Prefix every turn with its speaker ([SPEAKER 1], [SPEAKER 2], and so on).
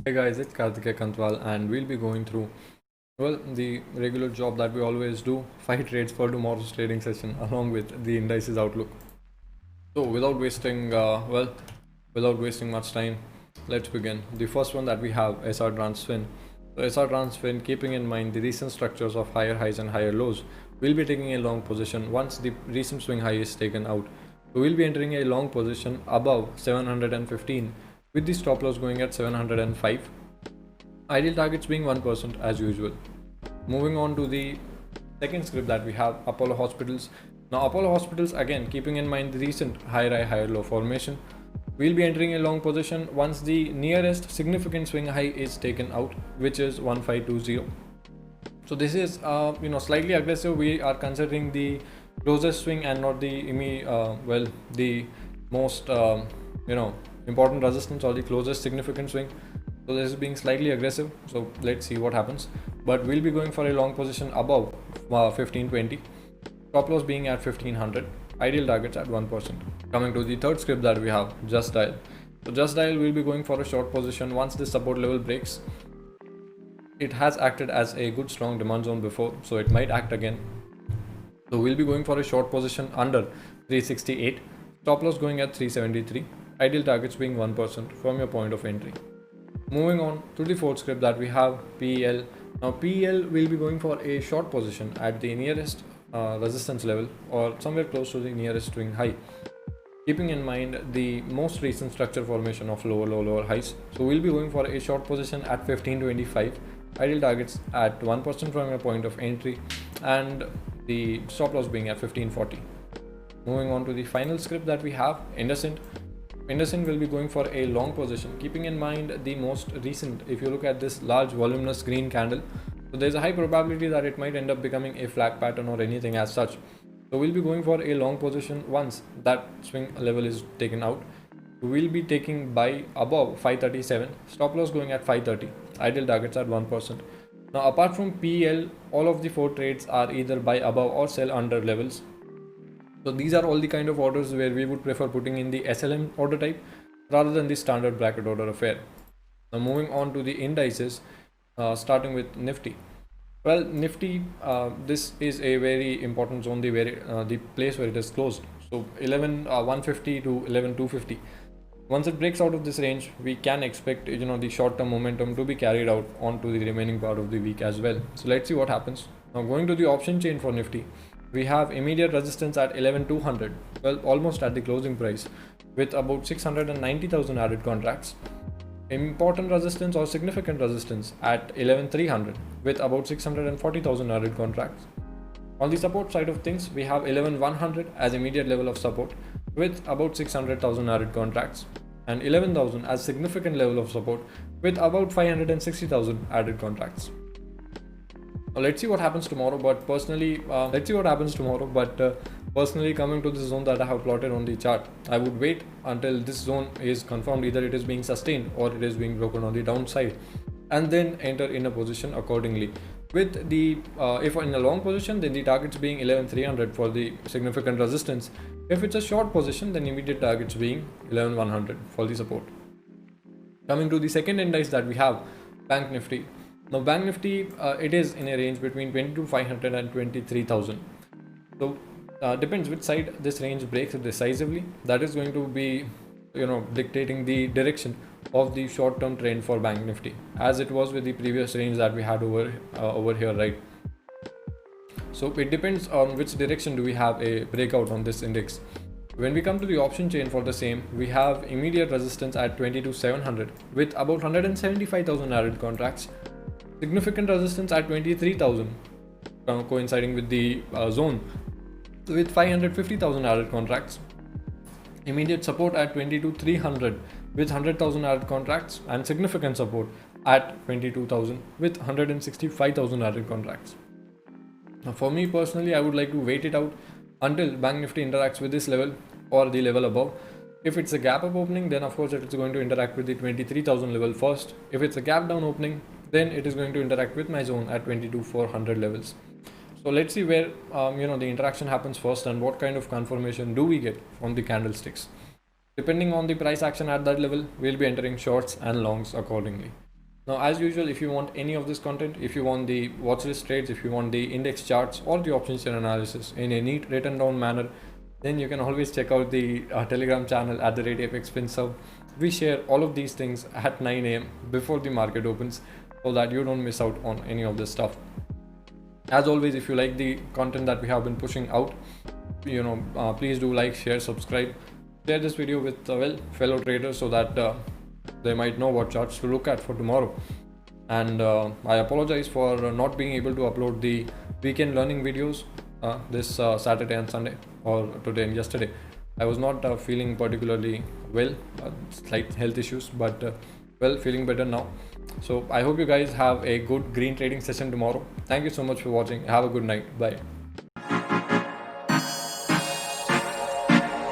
[SPEAKER 1] Hey guys, it's Karthikeya Kantwal and we'll be going through the regular job that we always do, 5 trades for tomorrow's trading session along with the indices outlook. So without wasting much time, let's begin. The first one that we have SR Transfin. So SR Transfin, keeping in mind the recent structures of higher highs and higher lows, we'll be taking a long position once the recent swing high is taken out. So we'll be entering a long position above 715 with the stop loss going at 705. Ideal targets being 1% as usual. Moving on to the second script that we have, Apollo Hospitals. Now Apollo Hospitals, again keeping in mind the recent higher high higher low formation, we'll be entering a long position once the nearest significant swing high is taken out, which is 1520. So this is slightly aggressive. We are considering the closest swing and not the most important resistance or the closest significant swing. So this is being slightly aggressive, so let's see what happens. But we'll be going for a long position above 1520, top loss being at 1500, ideal targets at 1%. Coming to the third script that we have, Just Dial. So Just Dial will be going for a short position once this support level breaks. It has acted as a good strong demand zone before, so it might act again. So we'll be going for a short position under 368, stop loss going at 373, ideal targets being 1% from your point of entry. Moving on to the fourth script that we have, PEL. Now PEL will be going for a short position at the nearest resistance level or somewhere close to the nearest swing high, keeping in mind the most recent structure formation of lower highs. So we'll be going for a short position at 1525, ideal targets at 1% from your point of entry, and the stop loss being at 1540. Moving on to the final script that we have, Indices. Indices will be going for a long position, keeping in mind the most recent. If you look at this large voluminous green candle, so there's a high probability that it might end up becoming a flag pattern or anything as such. So we'll be going for a long position once that swing level is taken out. We'll be taking buy above 537, stop loss going at 530, ideal targets at 1%. Now apart from PEL, all of the 4 trades are either buy above or sell under levels. So these are all the kind of orders where we would prefer putting in the SLM order type rather than the standard bracket order affair. Now moving on to the indices, starting with Nifty. Well, Nifty, this is a very important zone, the place where it is closed. So 11,150 to 11,250. Once it breaks out of this range, we can expect the short-term momentum to be carried out onto the remaining part of the week as well. So let's see what happens. Now going to the option chain for Nifty, we have immediate resistance at 11,200, well almost at the closing price, with about 690,000 added contracts. Important resistance or significant resistance at 11,300 with about 640,000 added contracts. On the support side of things, we have 11,100 as immediate level of support with about 600,000 added contracts, and 11,000 as significant level of support with about 560,000 added contracts. Let's see what happens tomorrow, but personally coming to this zone that I have plotted on the chart, I would wait until this zone is confirmed, either it is being sustained or it is being broken on the downside, and then enter in a position accordingly. With the if in a long position, then the targets being 11,300 for the significant resistance. If it's a short position, then immediate targets being 11,100 for the support. Coming to the second index that we have, Bank Nifty. Now Bank Nifty, it is in a range between 22,500 and 23,000. So depends which side this range breaks decisively. That is going to be dictating the direction of the short-term trend for Bank Nifty, as it was with the previous range that we had over here, right? So it depends on which direction do we have a breakout on this index. When we come to the option chain for the same, we have immediate resistance at 22,700 with about 175,000 added contracts. Significant resistance at 23,000, coinciding with the zone with 550,000 added contracts. Immediate support at 22,300 with 100,000 added contracts, and significant support at 22,000 with 165,000 added contracts. Now for me personally, I would like to wait it out until Bank Nifty interacts with this level or the level above. If it's a gap up opening, then of course it is going to interact with the 23,000 level first. If it's a gap down opening, then it is going to interact with my zone at 22,400 levels. So let's see where the interaction happens first and what kind of confirmation do we get from the candlesticks. Depending on the price action at that level, we'll be entering shorts and longs accordingly. Now, as usual, if you want any of this content, if you want the watchlist trades, if you want the index charts or the options chain analysis in a neat written down manner, then you can always check out the Telegram channel at the rate Apex FinServe. We share all of these things at 9 a.m. before the market opens, so that you don't miss out on any of this stuff. As always, if you like the content that we have been pushing out, please do like, share, subscribe, share this video with fellow traders, so that they might know what charts to look at for tomorrow. And I apologize for not being able to upload the weekend learning videos this Saturday and Sunday, or today and yesterday. I was not feeling particularly well, slight health issues, but feeling better now. So I hope you guys have a good green trading session tomorrow. Thank you so much for watching. Have a good night. Bye.